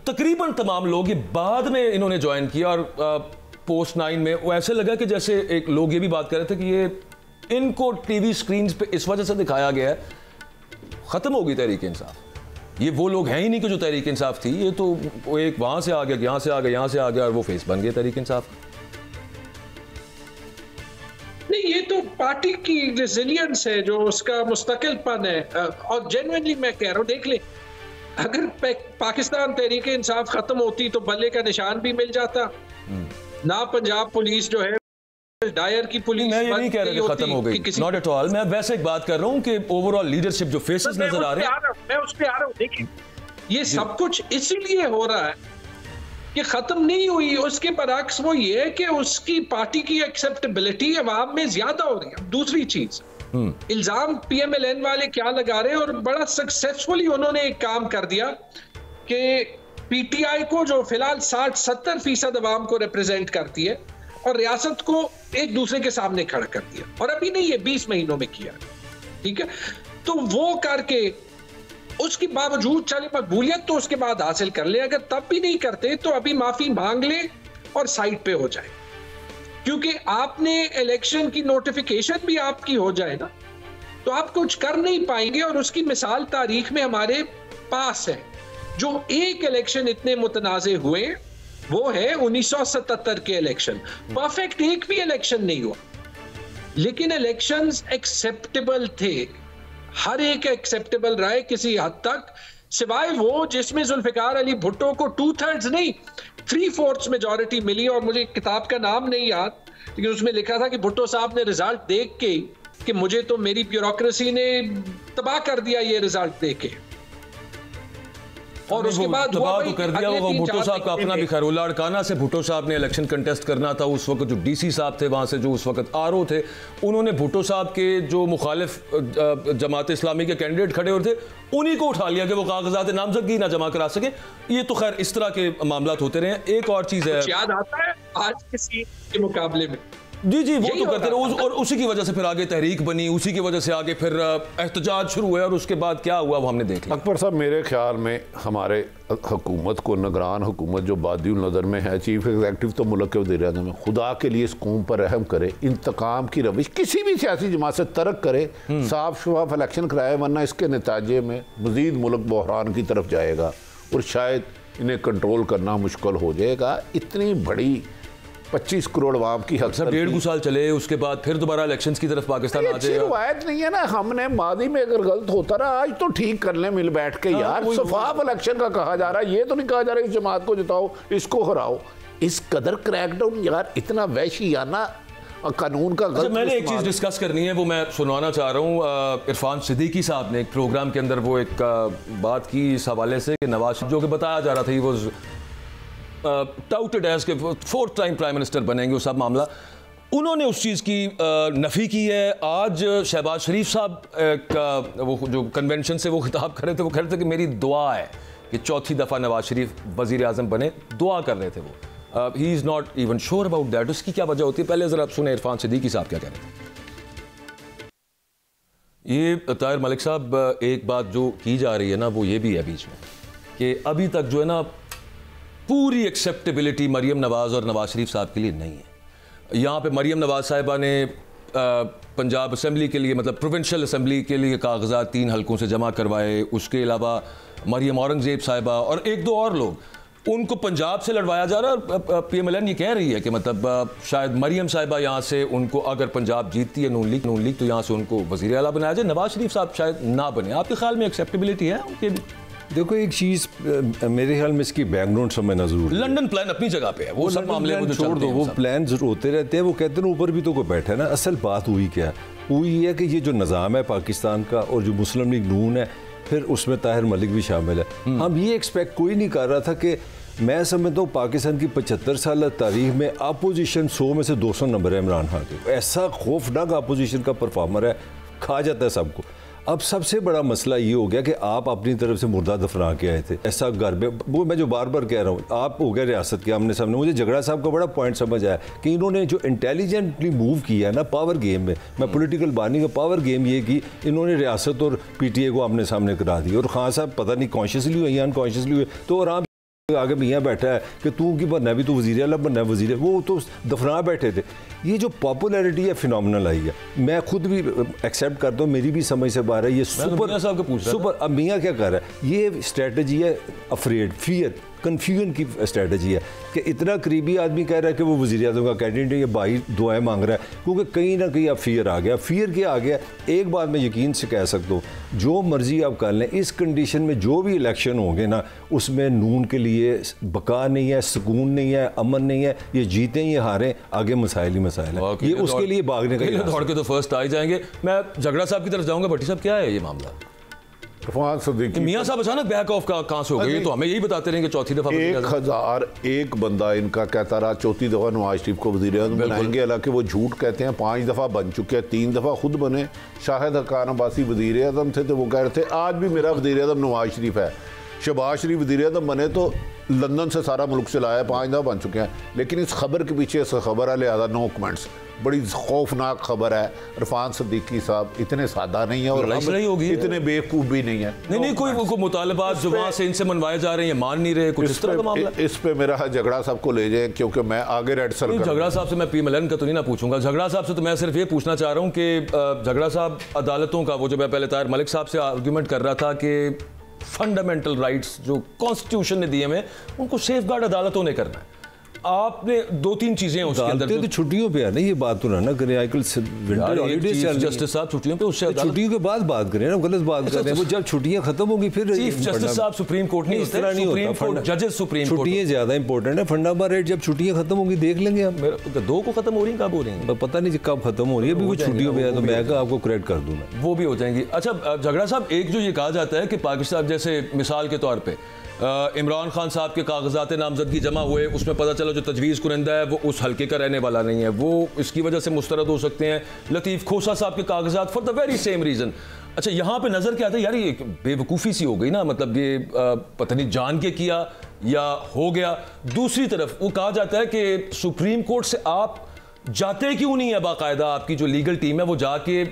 तकरीबन तमाम लोग, ये बाद में इन्होंने ज्वाइन किया। और पोस्ट 9 में वो ऐसे लगा कि जैसे एक लोग ये भी बात कर रहे थे कि ये इनको टीवी स्क्रीन पे इस वजह से दिखाया गया है, ख़त्म होगी तहरीक इंसाफ। ये वो लोग हैं ही नहीं कि जो तहरीक इंसाफ थी, ये तो वो एक वहाँ से आ गया, यहाँ से आ गया, यहाँ से आ गया, और वो फेस बन गया तहरीक इंसाफ। पार्टी की रेजिलियंस है, जो उसका मुस्तकिलपन है, और जेन्युइनली मैं कह रहा हूँ, देख ले, अगर पाकिस्तान तहरीक इंसाफ खत्म होती तो बल्ले का निशान भी मिल जाता ना। पंजाब पुलिस जो है, डायर की पुलिस, मैं ये नहीं कह रहा खत्म हो गई, नॉट एट ऑल। मैं वैसे एक बात कर रहा हूँ कि ओवरऑल लीडरशिप जो फेसेस नजर आ रहे हैं, मैं उस पे आ रहा हूँ। देखिए, ये सब कुछ इसीलिए हो रहा है कि खत्म नहीं हुई। उसके बरअक्स वो ये है कि उसकी पार्टी की एक्सेप्टेबिलिटी अवाम में ज्यादा हो रही है। दूसरी चीज, इल्जाम पीएमएलएन वाले क्या लगा रहे हैं, और बड़ा सक्सेसफुली उन्होंने एक काम कर दिया कि पीटीआई को, जो फिलहाल 60-70% अवाम को रिप्रेजेंट करती है, और रियासत को एक दूसरे के सामने खड़ा कर दिया। और अभी नहीं, ये 20 महीनों में किया, ठीक है। तो वो करके उसके बावजूद चले मकबूलियत तो उसके बाद हासिल कर ले। अगर तब भी नहीं करते तो अभी माफी मांग ले और साइड पे हो जाए, क्योंकि आपने इलेक्शन की नोटिफिकेशन भी आपकी हो जाए ना, तो आप कुछ कर नहीं पाएंगे। और उसकी मिसाल तारीख में हमारे पास है। जो एक इलेक्शन इतने मुतनाज़े हुए वो है 1977 के इलेक्शन। परफेक्ट एक भी इलेक्शन नहीं हुआ, लेकिन इलेक्शंस एक्सेप्टेबल थे, हर एक एक्सेप्टेबल रहे किसी हद तक, सिवाय वो जिसमें जुल्फिकार अली भुट्टो को 2/3 नहीं 3/4 मेजॉरिटी मिली। और मुझे किताब का नाम नहीं याद, लेकिन उसमें लिखा था कि भुट्टो साहब ने रिजल्ट देख के कि मुझे तो मेरी ब्यूरोक्रेसी ने तबाह कर दिया ये रिजल्ट देख के। और उसके बाद तबाह तो कर दिया होगा। भुट्टो साहब का अपना भी खैरुल्ला अड़काना से भुट्टो साहब ने इलेक्शन कंटेस्ट करना था। उस वक्त जो डीसी साहब थे वहाँ से, जो उस वक्त आरओ थे, उन्होंने भुट्टो साहब के जो मुखालिफ जमात इस्लामी के कैंडिडेट खड़े हुए थे, उन्हीं को उठा लिया कि वो कागजात नामजदगी ना जमा करा सके। ये तो खैर इस तरह के मामलात होते रहे। एक और चीज़ है, याद आता है आज किसी के मुकाबले में, जी जी, वो तो करते रहे, और उसी की वजह से फिर आगे तहरीक बनी, उसी की वजह से आगे फिर एहतजाज शुरू हुआ, और उसके बाद क्या हुआ वो हमने देख लिया। अकबर साहब, मेरे ख्याल में हमारे हुकूमत को, निगरान हुकूमत जो बादिउल नज़र में है, चीफ एग्जीक्यूटिव तो मुल्क के वज़ीर आज़म में, खुदा के लिए इस कौम पर रहम करे, इंतकाम की रविश किसी भी सियासी जमात से तर्क करे, साफ शफाफ इलेक्शन कराए, वरना इसके नतीजे में मज़ीद मुल्क बहरान की तरफ जाएगा और शायद इन्हें कंट्रोल करना मुश्किल हो जाएगा। इतनी बड़ी 25 करोड़ आवाम की हक, सर 1.5 साल चले, उसके बाद फिर दोबारा इलेक्शंस की तरफ पाकिस्तान आ जाएगा। रिवायत नहीं है ना, हमने मादी में अगर गलत होता रहा, आज तो ठीक कर ले मिल बैठ के यार। शफाफ इलेक्शन का कहा जा रहा है, ये तो नहीं कहा जा रहा है इस जमात को जिताओ, इसको हराओ। इस कदर क्रैकडाउन यार, इतना वहशियाना कानून का गलत। मैंने एक चीज़ डिस्कस करनी है, वो मैं सुनवाना चाह रहा हूँ। इरफान सिद्दीकी साहब ने एक प्रोग्राम के अंदर वो एक बात की इस हवाले से कि नवाज, जो कि बताया जा रहा था, वो टाउटेड एज के 4th टाइम प्राइम मिनिस्टर बनेंगे, वो सब मामला, उन्होंने उस चीज़ की नफ़ी की है। आज शहबाज शरीफ साहब का वो जो कन्वेंशन से वो खिताब कर रहे थे, वो कह रहे थे कि मेरी दुआ है कि 4थी दफ़ा नवाज शरीफ वज़ीर आज़म बने, दुआ कर रहे थे वो। He is not even sure about that. उसकी क्या वजह होती है? पहले ज़रा सुने इरफान सिद्दीकी साहब क्या कह रहे थे। ये ताहिर मलिक साहब, एक बात जो की जा रही है ना, वो ये भी है बीच में कि अभी तक जो है ना, पूरी एक्सेप्टेबिलिटी मरीम नवाज़ और नवाज शरीफ साहब के लिए नहीं है। यहाँ पे मरीम नवाज़ साहिबा ने पंजाब असम्बली के लिए, मतलब प्रोविंशियल असम्बली के लिए कागजात 3 हलकों से जमा करवाए। उसके अलावा मरीम औरंगज़ेब साहिबा और 1-2 और लोग, उनको पंजाब से लड़वाया जा रहा है। पीएमएलएन ये कह रही है कि मतलब शायद मरीम साहिबा यहाँ से, उनको अगर पंजाब जीतती है नून लीग तो यहाँ से उनको वज़ीर आला बनाया जाए, नवाज शरीफ साहब शायद ना बने। आपके ख्याल में एक्सेप्टेबिलिटी है उनके? देखो, एक चीज़ मेरे ख्याल में इसकी बैकग्राउंड समझना जरूर। लंदन प्लान अपनी जगह पे है, वो सब मामले को छोड़ दो, वो प्लान होते रहते हैं। वो कहते हैं ऊपर भी तो कोई बैठा है ना। असल बात हुई क्या हुई है कि ये जो निज़ाम है पाकिस्तान का, और जो मुस्लिम लीग नून है, फिर उसमें ताहिर मलिक भी शामिल है। हम ये एक्सपेक्ट कोई नहीं कर रहा था कि, मैं समझता हूँ पाकिस्तान की 75 साल तारीख में अपोजिशन 100 में से 200 नंबर है इमरान खान के। ऐसा खौफनाक अपोजिशन का परफॉर्मर है, खा जाता है सबको। अब सबसे बड़ा मसला ये हो गया कि आप अपनी तरफ से मुर्दा दफना के आए थे, ऐसा घर में, वो मैं जो बार बार कह रहा हूँ, आप हो गए रियासत के आमने सामने। मुझे झगड़ा साहब का बड़ा पॉइंट समझ आया कि इन्होंने जो इंटेलिजेंटली मूव किया है ना पावर गेम में, मैं पॉलिटिकल बानी का पावर गेम ये की, इन्होंने रियासत और पीटीए को आमने सामने करा दी। और खान साहब पता नहीं कॉन्शियसली हुए या अनकॉन्शियसली हुए, तो आराम आगे मियाँ बैठा है कि तू की बनना है, भी तो वज़ीर आला बनना है, वज़ीर, वो तो दफना बैठे थे। ये जो पॉपुलैरिटी है फिनोमिनल आई है, मैं खुद भी एक्सेप्ट करता हूँ, मेरी भी समझ से बाहर है, ये सुपर। अब मियाँ क्या कर रहा है, ये स्ट्रेटजी है अफ्रेड, फियर, कन्फ्यूजन की स्ट्रेटजी है कि इतना करीबी आदमी कह रहा है कि वो वज़ीर-ए-आज़म का कैंडिडेट है, ये भाई दुआएं मांग रहा है, क्योंकि कहीं ना कहीं अब फियर आ गया। फियर क्या आ गया, एक बात मैं यकीन से कह सकता हूँ, जो मर्जी आप कर लें, इस कंडीशन में जो भी इलेक्शन होंगे ना, उसमें नून के लिए बका नहीं है, सुकून नहीं है, अमन नहीं है, ये जीतें ये हारें, आगे मसाइल ही मसाइल है, ये उसके लिए भागने का दौड़ के तो फर्स्ट आ ही जाएंगे। मैं झगड़ा साहब की तरफ जाऊँगा। भट्टी साहब, क्या है ये मामला? इरफान सदीकी मियां साहब अचानक बैक ऑफ कहां से हो गए? तो हमें यही बताते रहेंगे चौथी दफा 1001 बंदा इनका कहता रहा चौथी दफा नवाज शरीफ को वज़ीर-ए-आज़म बनाएंगे, हालांकि वो झूठ कहते हैं। 5 दफा बन चुके हैं, 3 दफा खुद बने। शाहिद हक्कान अब्बासी वज़ीर-ए-आज़म थे तो वो कह रहे थे आज भी मेरा वज़ीर-ए-आज़म नवाज शरीफ है। शहबाज शरीफ वज़ीर-ए-आज़म बने तो लंदन से सारा मुल्क चलाया, 5 दफा बन चुके हैं। लेकिन इस खबर के पीछे इस खबर है, लिहाजा नो कमेंट्स। बड़ी खौफनाक खबर है। इरफान सदीकी साहब इतने सादा नहीं है और इतने बेवकूफ़ भी नहीं है। नहीं कोई मुतालबात जो वहाँ से इनसे मनवाए जा रहे हैं, मान नहीं रहे, कुछ इस तरह का मामला। इस पे मेरा झगड़ा साहब को ले जाए, क्योंकि मैं आगे रेड सेल झगड़ा साहब से मैं PMLN का तो नहीं ना पूछूंगा। झगड़ा साहब से तो मैं सिर्फ ये पूछना चाह रहा हूँ कि झगड़ा साहब अदालतों का, वो जो मैं पहले ताहिर मलिक साहब से आर्ग्यूमेंट कर रहा था कि फंडामेंटल राइट्स जो कॉन्स्टिट्यूशन ने दिए हैं उनको सेफगार्ड अदालतों ने करना है। आपने 2-3 चीजें उसके अंदर तो छुट्टियों पे है ना, ये बात तो ना करें। आजकल विंटर हॉलीडेज चल रही है, जस्टिस साहब छुट्टियों पे, उससे छुट्टियों के बाद बात करें ना, गलत बात कर रहे हैं। वो जब छुट्टियां खत्म होगी फिर चीफ जस्टिस साहब सुप्रीम कोर्ट नहीं होते, सुप्रीम कोर्ट जजेस सुप्रीम कोर्ट। छुट्टियां ज्यादा इंपॉर्टेंट है, फंडामेंटल राइट जब छुट्टियां खत्म होंगी देख लेंगे हम। मेरा 2 को खत्म हो रही है, कब हो रही है पता नहीं कब खत्म हो रही है, अभी वो छुट्टियों पे है तो मैं आपको करेक्ट कर दूंगा, वो भी हो जाएंगी। अच्छा झगड़ा साहब, एक जो ये कहा जाता है कि पाकिस्तान, जैसे मिसाल के तौर पे इमरान खान साहब के कागजात नामजदगी जमा हुए, उसमें पता चला जो तजवीज़ कुरंदा है वो उस हल्के का रहने वाला नहीं है, वो इसकी वजह से मुस्तरद हो सकते हैं। लतीफ़ खोसा साहब के कागजात for the very same reason. अच्छा, यहाँ पे नज़र क्या आता है यार, ये बेवकूफ़ी सी हो गई ना, मतलब ये पता नहीं जान के किया या हो गया। दूसरी तरफ वो कहा जाता है कि सुप्रीम कोर्ट से आप जाते क्यों नहीं है, बाकायदा आपकी जो लीगल टीम है वो जाके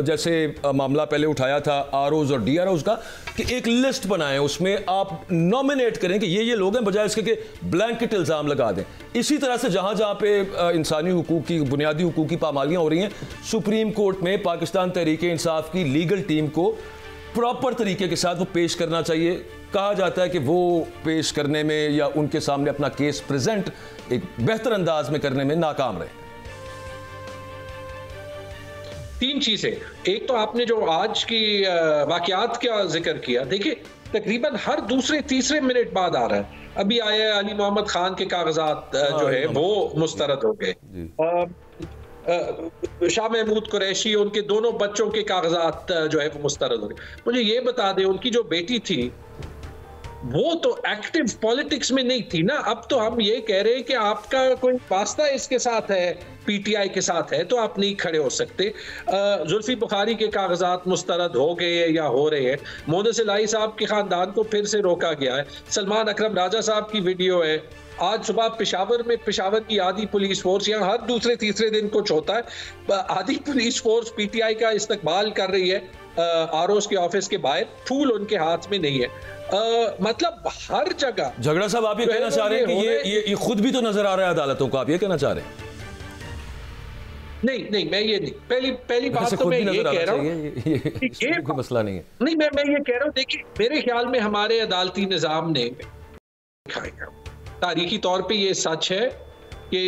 जैसे मामला पहले उठाया था ROs और DROs का, कि एक लिस्ट बनाएं, उसमें आप नॉमिनेट करें कि ये लोग हैं, बजाय इसके कि ब्लैंकेट इल्ज़ाम लगा दें। इसी तरह से जहाँ जहाँ पे इंसानी हुकूक की, बुनियादी हुकूक की पामालियाँ हो रही हैं, सुप्रीम कोर्ट में पाकिस्तान तहरीक इंसाफ की लीगल टीम को प्रॉपर तरीके के साथ वो पेश करना चाहिए। कहा जाता है कि वो पेश करने में या उनके सामने अपना केस प्रेजेंट एक बेहतर अंदाज में करने में नाकाम रहे। 3 चीजें। एक तो आपने जो आज की वाकयात का जिक्र किया, देखिए तकरीबन हर दूसरे तीसरे मिनट बाद आ रहा है। अभी आया है अली मोहम्मद खान के कागजात जो है वो मुस्तरद हो गए, शाह महमूद कुरैशी उनके दोनों बच्चों के कागजात जो है वो मुस्तरद हो गए। मुझे ये बता दें, उनकी जो बेटी थी वो तो एक्टिव पॉलिटिक्स में नहीं थी ना। अब तो हम ये कह रहे हैं कि आपका कोई वास्ता इसके साथ है, PTI के साथ है, तो आप नहीं खड़े हो सकते। जुल्फी बुखारी के कागजात मुस्तरद हो गए या हो रहे हैं। मोहम्मद इलाही साहब के खानदान को फिर से रोका गया है। सलमान अकरम राजा साहब की वीडियो है। आज सुबह पेशावर में पेशावर की आधी पुलिस फोर्स, यहाँ हर दूसरे तीसरे दिन कुछ होता है, आधी पुलिस फोर्स PTI का इस्तकबाल कर रही है ROs के ऑफिस के बाहर, फूल उनके हाथ में नहीं है। मतलब हर जगह। झगड़ा साहब, आप ये कहना चाह रहे हैं कि ये खुद भी तो नजर आ रहा है अदालतों को, आप ये कहना चाह रहे हैं? नहीं मैं ये नहीं, पहली बात तो मैं ये कह रहा हूँ, ये कोई मसला नहीं है। नहीं, मैं ये कह रहा हूँ, देखिए मेरे ख्याल में हमारे अदालती निजाम ने तारीखी तौर पे ये सच है कि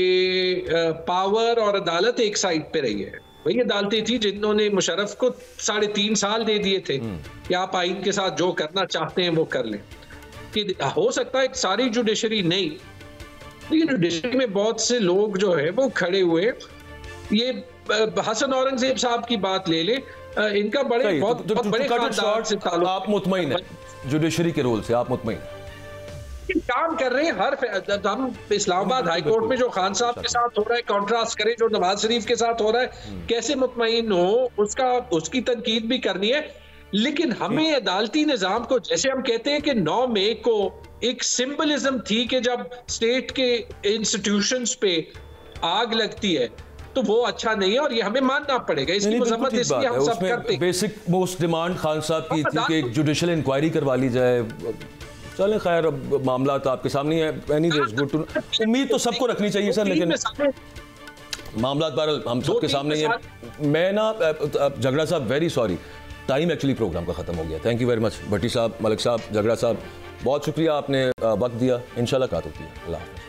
पावर और अदालत एक साइड पे रही है। वही अदालतें थी जिन्होंने मुशर्रफ को 3.5 साल दे दिए थे कि आप आइन के साथ जो करना चाहते हैं वो कर लें। कि हो सकता है सारी जुडिशरी नहीं, लेकिन जुडिशरी में बहुत से लोग जो है वो खड़े हुए। ये हसन औरंगजेब साहब की बात ले ले, इनका बहुत बड़े खानदान से ताल्लुक। आप मुतमईन हैं जुडिशरी के रोल से? आप मुतमईन काम कर रहे हैं? हर हम इस्लामाबाद हाई कोर्ट में जो खान साहब के साथ हो रहा है कंट्रास्ट करें जो नवाज शरीफ के साथ हो रहा है, कैसे मुतमईन हो उसकी तनकीद भी करनी है। लेकिन हमें अदालती निजाम को, जैसे हम कहते हैं कि 9 मई को एक सिंबलिज्म थी कि जब स्टेट के इंस्टीट्यूशंस पे आग लगती है तो वो अच्छा नहीं है और ये हमें मानना पड़ेगा। इसकी मजम्मत इसलिए हम सब करते हैं। बेसिक मोस्ट डिमांड खान साहब की थी कि एक जुडिशियल इंक्वायरी करवा ली जाए। चलें खैर, अब मामला तो आपके सामने है। एनीवेज गुड टू, उम्मीद तो सबको रखनी चाहिए सर, लेकिन मामला पर हम सबके सामने ये, मैं ना झगड़ा साहब very sorry, time actually programme का ख़त्म हो गया। Thank you very much Bhatti साहब, मलिक साहब, झगड़ा साहब, बहुत शुक्रिया, आपने वक्त दिया। इंशाल्लाह बात होती है। अल्लाह हाफ़िज़।